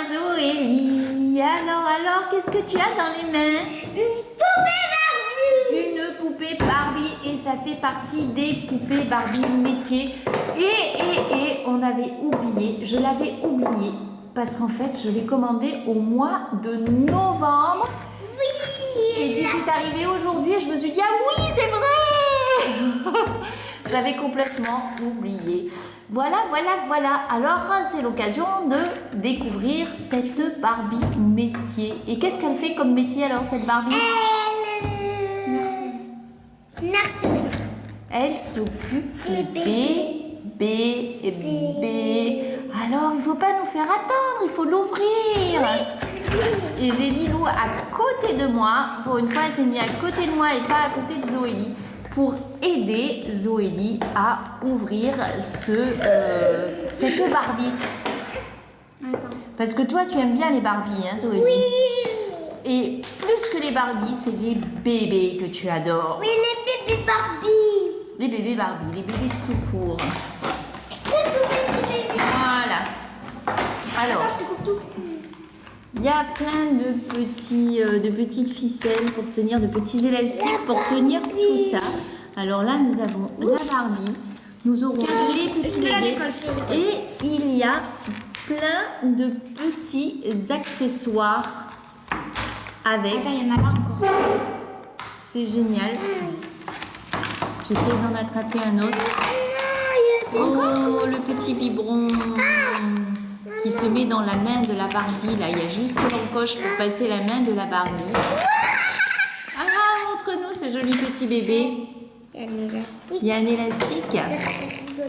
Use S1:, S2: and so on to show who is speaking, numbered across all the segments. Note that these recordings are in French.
S1: Zoélie. Alors, qu'est-ce que tu as dans les mains?
S2: Une poupée Barbie.
S1: Une poupée Barbie et ça fait partie des poupées Barbie métier. Et on avait oublié, je l'avais oublié parce qu'en fait je l'ai commandé au mois de novembre.
S2: Oui.
S1: Et puis c'est arrivé aujourd'hui et je me suis dit ah oui c'est vrai. J'avais complètement oublié. Voilà. Alors c'est l'occasion de découvrir cette Barbie métier. Et qu'est-ce qu'elle fait comme métier alors cette Barbie?
S2: Nurserie.
S1: Elle s'occupe
S2: Bébé.
S1: bébé. Alors il faut pas nous faire attendre, il faut l'ouvrir. Et j'ai Lilou à côté de moi. Pour une fois elle s'est mise à côté de moi et pas à côté de Zoélie, pour aider Zoélie à ouvrir cette Barbie.
S2: Attends.
S1: Parce que toi, tu aimes bien les Barbies, hein, Zoélie?
S2: Oui.
S1: Et plus que les Barbies, c'est les bébés que tu adores.
S2: Oui, les bébés Barbie.
S1: Les bébés Barbie, les bébés tout court.
S2: C'est tout petit bébé.
S1: Voilà. Alors,
S2: Je te coupe tout.
S1: il y a plein de petites ficelles pour tenir, de petits élastiques pour tenir tout ça. Alors là, nous avons la Barbie, nous aurons les petits bébés et il y a plein de petits accessoires avec.
S2: Attends, il y en a là encore.
S1: C'est génial. J'essaie d'en attraper un autre. Oh, le petit biberon qui se met dans la main de la Barbie. Là, il y a juste l'encoche pour passer la main de la Barbie. Ah, montre-nous ce joli petit bébé.
S2: Il y a un élastique.
S1: Il y a un élastique.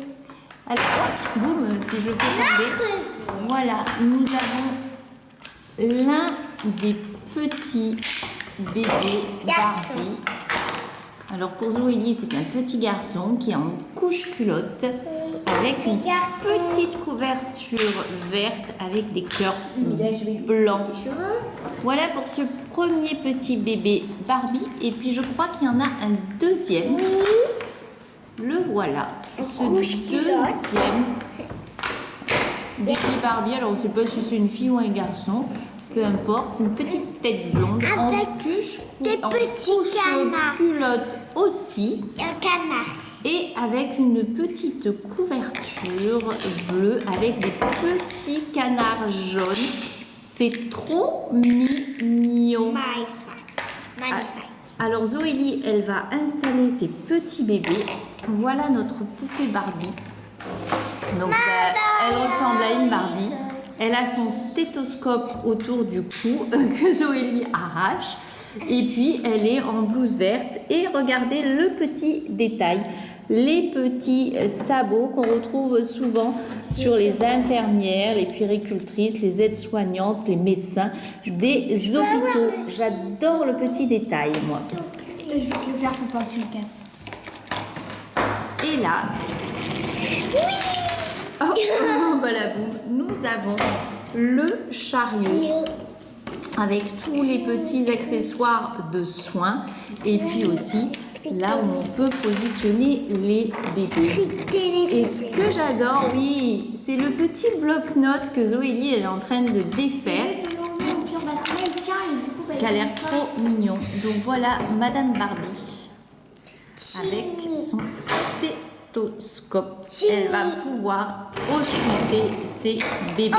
S1: Alors, hop, boum, si je le fais tomber. Voilà, nous avons l'un des petits bébés Barbie. Alors pour Zoélie, c'est un petit garçon qui est en couche culotte avec une petite couverture verte avec des cœurs blancs. Voilà pour ce premier petit bébé Barbie. Et puis je crois qu'il y en a un deuxième.
S2: Oui.
S1: Le voilà. Ce
S2: Couche-culotte.
S1: deuxième bébé Barbie. Alors on ne sait pas si c'est une fille ou un garçon. Peu importe, une petite tête blonde en
S2: Avec des petits canards.
S1: culotte aussi
S2: Et un canard.
S1: et avec une petite couverture bleue avec des petits canards jaunes. C'est trop mignon.
S2: Magnifique.
S1: Alors Zoélie, elle va installer ses petits bébés. Voilà notre poupée Barbie. Donc elle ressemble à une Barbie. Elle a son stéthoscope autour du cou que Zoélie arrache. Et puis, elle est en blouse verte. Et regardez le petit détail. Les petits sabots qu'on retrouve souvent sur les infirmières, les puéricultrices, les aides-soignantes, les médecins des hôpitaux. J'adore le petit détail, moi.
S2: Je vais te le faire pour pas que tu le casses.
S1: Et là... Oh, voilà, boum. Nous avons le chariot avec tous les petits accessoires de soins et puis aussi là où on peut positionner les bébés. Et ce que j'adore, oui, c'est le petit bloc-notes que Zoélie elle est en train de défaire, qui a l'air trop mignon. Donc voilà Madame Barbie avec son stéthoscope. Elle va pouvoir ausculter ses bébés.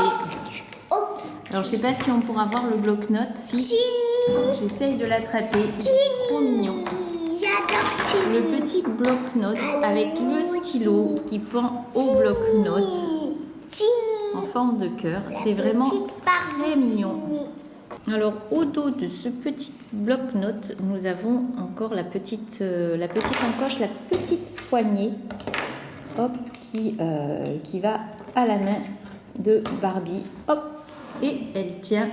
S1: Alors je sais pas si on pourra voir le bloc-notes. Si. J'essaye de l'attraper. Trop mignon.
S2: J'adore
S1: Le petit bloc-notes avec le stylo qui pend au bloc-notes en forme de cœur. C'est vraiment très mignon. Alors au dos de ce petit bloc-notes, nous avons encore la petite encoche, la petite poignée, hop, qui va à la main de Barbie, hop, et elle tient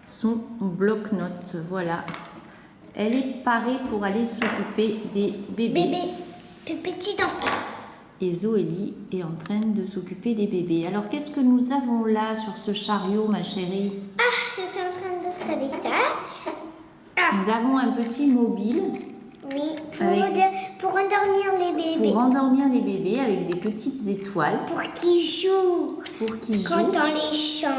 S1: son bloc-notes. Voilà, elle est parée pour aller s'occuper des bébés.
S2: Des petits enfants.
S1: Et Zoélie est en train de s'occuper des bébés. Alors qu'est-ce que nous avons là sur ce chariot, ma chérie?
S2: Ah, je suis en train d'installer ça.
S1: Nous avons un petit mobile
S2: Oui,
S1: Avec-
S2: pour endormir les bébés.
S1: Pour endormir les bébés avec des petites étoiles
S2: Pour qu'ils jouent
S1: pour qu'ils
S2: quand
S1: jouent.
S2: on les chante.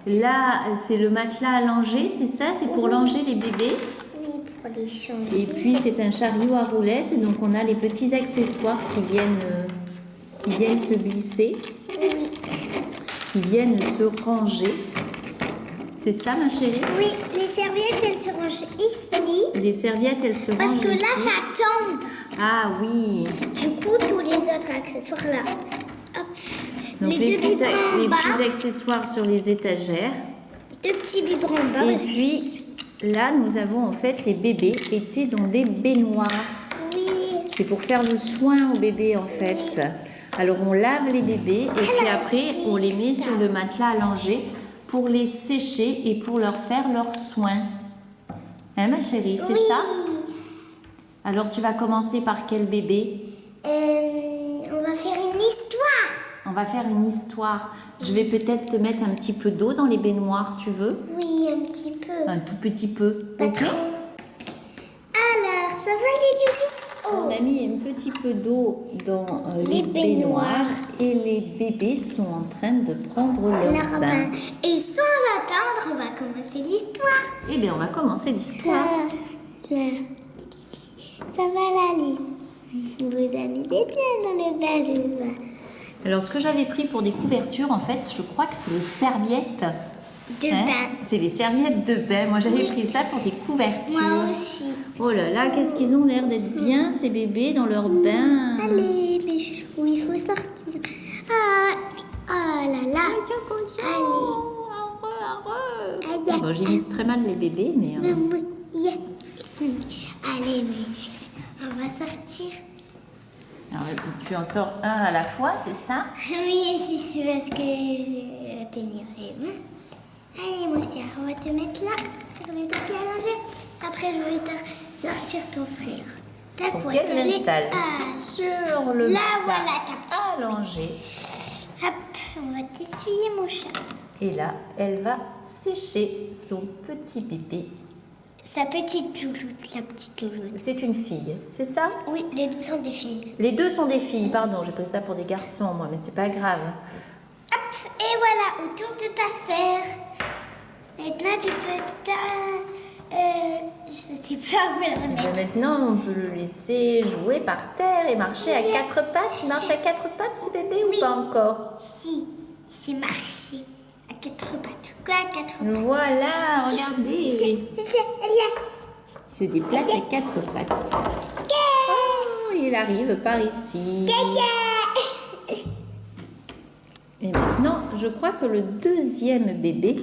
S1: Là, c'est le matelas à langer, c'est ça? C'est pour langer les bébés.
S2: Oui, pour les changer.
S1: Et puis, c'est un chariot à roulettes. Donc, on a les petits accessoires qui viennent se glisser,
S2: Oui.
S1: qui viennent se ranger. C'est ça, ma chérie?
S2: Oui, les serviettes, elles se rangent ici.
S1: Les serviettes, elles se
S2: Parce
S1: rangent
S2: que là,
S1: ici.
S2: ça tombe.
S1: Ah oui.
S2: Du coup, tous les autres accessoires là. Hop.
S1: Donc,
S2: les deux biberons
S1: les
S2: en bas.
S1: petits accessoires sur les étagères.
S2: Deux petits biberons en bas.
S1: Et puis, là, nous avons en fait les bébés étaient dans des baignoires.
S2: Oui.
S1: C'est pour faire le soin aux bébés en fait. Alors on lave les bébés et puis après on les met sur le matelas à langer pour les sécher et pour leur faire leurs soins. Hein ma chérie, c'est ça? Alors tu vas commencer par quel bébé?
S2: On va faire une histoire.
S1: On va faire une histoire. Je vais peut-être te mettre un petit peu d'eau dans les baignoires, tu veux?
S2: Oui, un petit peu.
S1: Un tout petit peu.
S2: Pas
S1: Ok.
S2: trop. Alors, ça va les loulous?
S1: On a mis un petit peu d'eau dans les
S2: Les
S1: baignoires
S2: baignoires.
S1: et les bébés sont en train de prendre leur
S2: Leur
S1: bain.
S2: bain. Et sans attendre, on va commencer l'histoire.
S1: Eh bien, on va commencer l'histoire.
S2: Là. Ça va l'aller. Vous vous amusez bien dans le bain, je vois.
S1: Alors, ce que j'avais pris pour des couvertures, en fait, je crois que c'est les serviettes.
S2: De
S1: Hein?
S2: bain.
S1: C'est les serviettes de bain. Moi, j'avais pris ça pour des couvertures.
S2: Moi aussi.
S1: Oh là là, qu'est-ce qu'ils ont l'air d'être bien, ces bébés, dans leur bain.
S2: Allez, mes chouchous, il faut sortir. Ah, oh là là. Allez.
S1: Bon, j'imite très mal les bébés, mais...
S2: Maman, yeah. Allez, mes chéris, on va sortir.
S1: Alors, tu en sors un à la fois, c'est ça?
S2: Oui, c'est parce que je vais tenir les mains. Allez, mon cher, on va te mettre là, sur le tapis à langer. Après, je vais te sortir ton frère. Ta
S1: Pour
S2: couette,
S1: qu'elle
S2: elle est-
S1: l'installe
S2: Ah.
S1: sur le
S2: Là,
S1: matelas
S2: voilà ta petite
S1: allongé.
S2: Hop, on va t'essuyer, mon chat.
S1: Et là, elle va sécher son petit bébé.
S2: Sa petite louloute, la petite louloute.
S1: C'est une fille, c'est ça?
S2: Oui, les deux sont des filles.
S1: Les deux sont des filles, pardon, j'ai pris ça pour des garçons, moi, mais c'est pas grave.
S2: Hop, et voilà, autour de ta sœur. Maintenant, tu peux je sais pas où le
S1: Et bien
S2: remettre.
S1: maintenant, on peut le laisser jouer par terre et marcher à quatre pattes. Il marche à quatre pattes, ce bébé, ou pas encore?
S2: Si, c'est marché à quatre pattes. Quoi, à quatre pattes?
S1: Voilà, regardez.
S2: Là.
S1: Il se déplace à quatre pattes. Oh, il arrive par ici. Et maintenant, je crois que le deuxième bébé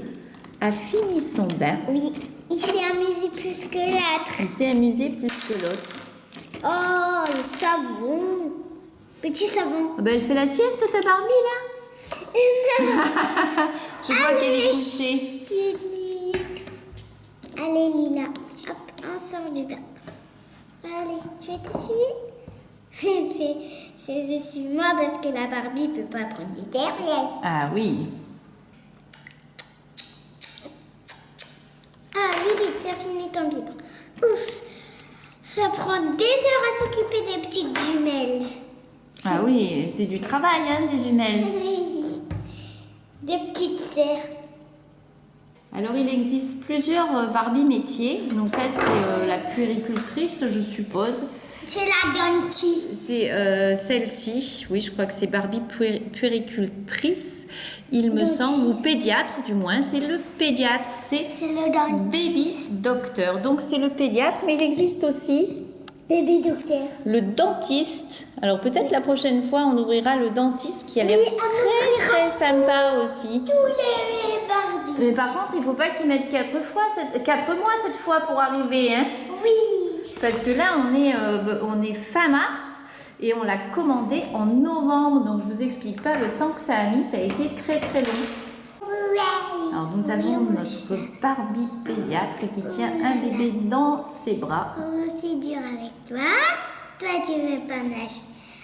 S1: a fini son bain.
S2: Oui, il s'est amusé plus que l'autre.
S1: Il s'est amusé plus que l'autre.
S2: Oh, le savon. Petit savon.
S1: Ah ben, elle fait la sieste, ta Barbie, là? Je crois qu'elle est couchée.
S2: Allez, Lila. Hop, on sort du bain. Allez, je vais t'essuyer. Je suis moi parce que la Barbie peut pas prendre des serviettes.
S1: Ah oui.
S2: Ah, Lily, tu as fini ton biberon. Ouf, ça prend des heures à s'occuper des petites jumelles.
S1: Ah oui, c'est du travail, hein, des jumelles.
S2: Des petites sœurs.
S1: Alors, il existe plusieurs Barbie métiers. Donc ça, c'est la puéricultrice, je suppose.
S2: C'est la dentiste.
S1: C'est celle-ci. Oui, je crois que c'est Barbie puéricultrice, il me
S2: Dentiste.
S1: semble, ou pédiatre du moins. C'est le pédiatre, c'est
S2: C'est le dentiste.
S1: baby docteur. Donc c'est le pédiatre, mais il existe aussi
S2: Bébé docteur.
S1: le dentiste. Alors peut-être la prochaine fois, on ouvrira le dentiste qui a l'air
S2: Oui, on
S1: très très sympa aussi.
S2: Tous les Barbies.
S1: Mais par contre, il faut pas qu'ils mettent 4 mois cette fois pour arriver, hein.
S2: Oui.
S1: Parce que là, on est fin mars et on l'a commandé en novembre. Donc, je vous explique pas le temps que ça a mis. Ça a été très très long.
S2: Ouais.
S1: Alors, nous avons notre Barbie pédiatre qui tient un bébé dans ses bras.
S2: Oh, c'est dur avec toi. Toi, tu veux pas me lâcher.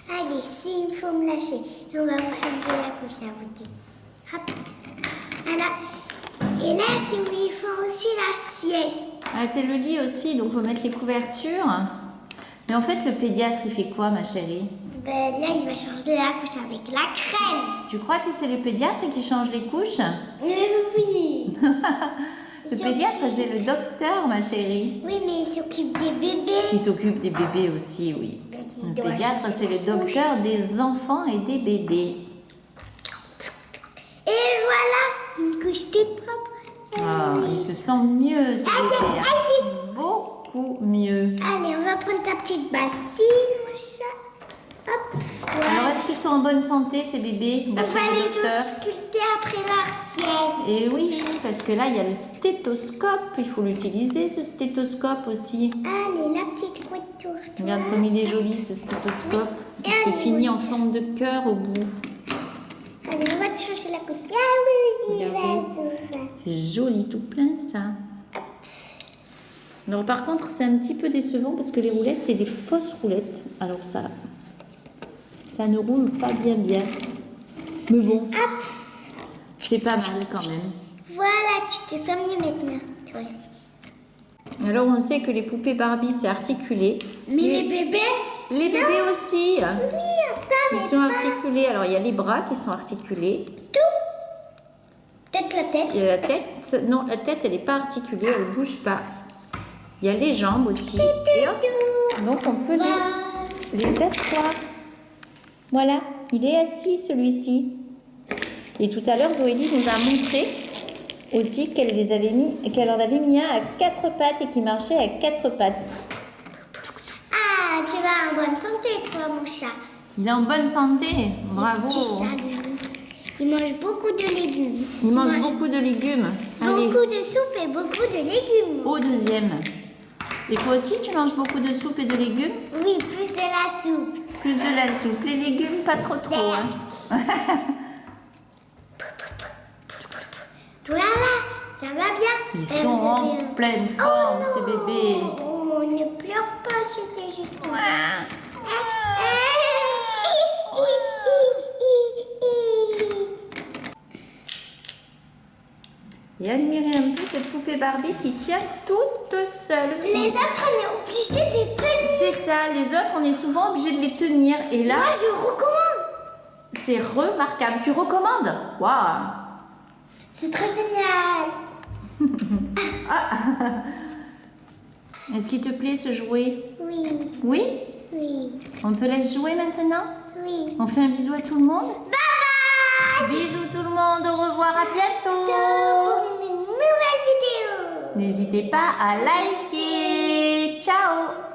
S2: Allez, si, il faut me lâcher. Et on va vous changer la couche à vous deux. Hop. Voilà. Et là, c'est où ils font aussi la sieste.
S1: Ah, c'est le lit aussi, donc il faut mettre les couvertures. Mais en fait, le pédiatre, il fait quoi, ma chérie?
S2: Ben là, il va changer la couche avec la crème.
S1: Tu crois que c'est le pédiatre qui change les couches?
S2: Oui.
S1: Le pédiatre, c'est le docteur, ma chérie.
S2: Oui, mais il s'occupe des bébés.
S1: Il s'occupe des bébés aussi, oui.
S2: Donc, il
S1: Le
S2: doit
S1: pédiatre,
S2: changer
S1: c'est
S2: la
S1: le docteur des enfants et des bébés.
S2: Et voilà, une couche toute propre.
S1: Ah, il se sent mieux, ce bébé. Hein. Beaucoup mieux.
S2: Allez, on va prendre ta petite bassine, mon chat. Hop, voilà.
S1: Alors, est-ce qu'ils sont en bonne santé, ces bébés,
S2: On
S1: d'après
S2: va
S1: le
S2: les
S1: docteur?
S2: ausculter après leur sieste.
S1: Et oui, parce que là, il y a le stéthoscope. Il faut l'utiliser, ce stéthoscope aussi.
S2: Allez, la petite couette tour.
S1: Regarde comme il est joli, ce stéthoscope.
S2: Et
S1: Il se
S2: allez,
S1: finit en
S2: oui.
S1: forme de cœur au bout.
S2: Allez, on va te changer la couche. Ah oui,
S1: Regardez. C'est joli, tout plein, ça. Alors, par contre, c'est un petit peu décevant parce que les roulettes, c'est des fausses roulettes. Alors, ça ne roule pas bien. Mais bon, c'est pas mal quand même.
S2: Voilà, tu te sens mieux maintenant. Toi aussi.
S1: Alors, on sait que les poupées Barbie, c'est articulé.
S2: Mais les bébés?
S1: Les bébés aussi.
S2: Oui, on savait
S1: Ils sont
S2: pas.
S1: articulés. Alors, il y a les bras qui sont articulés.
S2: Tout. Peut-être la tête.
S1: Il y a la tête. Non, la tête, elle n'est pas articulée. Elle ne bouge pas. Il y a les jambes aussi. Et hop, donc, on peut les asseoir. Voilà. Il est assis, celui-ci. Et tout à l'heure, Zoélie nous a montré aussi qu'elle en avait mis un à 4 pattes et qui marchait à 4 pattes.
S2: Ah, tu vas en bonne santé, toi, mon chat.
S1: Il est en bonne santé. Bravo.
S2: Petit chat, lui. Il mange beaucoup de légumes.
S1: Il mange beaucoup de légumes. Allez,
S2: Beaucoup de soupe et beaucoup de légumes.
S1: au deuxième. Et toi aussi, tu manges beaucoup de soupe et de légumes?
S2: Oui, plus de la soupe.
S1: Plus de la soupe. Les légumes, pas trop. Hein.
S2: Voilà, ça va bien.
S1: Ils sont en pleine forme, ces bébés.
S2: Oh, ne pleure pas, c'était juste...
S1: Et admirez un peu cette poupée Barbie qui tient toute seule.
S2: Les autres, on est obligé de les tenir.
S1: C'est ça, les autres, on est souvent obligé de les tenir. Et là,
S2: Moi, je recommande.
S1: c'est remarquable. Tu recommandes? Waouh!
S2: C'est trop génial.
S1: Est-ce qu'il te plaît ce jouet?
S2: Oui,
S1: Oui?
S2: oui,
S1: On te laisse jouer maintenant?
S2: oui.
S1: On fait un bisou à tout le monde?
S2: Bye bye.
S1: Bisous tout le monde, au revoir, à bientôt!
S2: Pour une nouvelle vidéo.
S1: N'hésitez pas à liker. Ciao!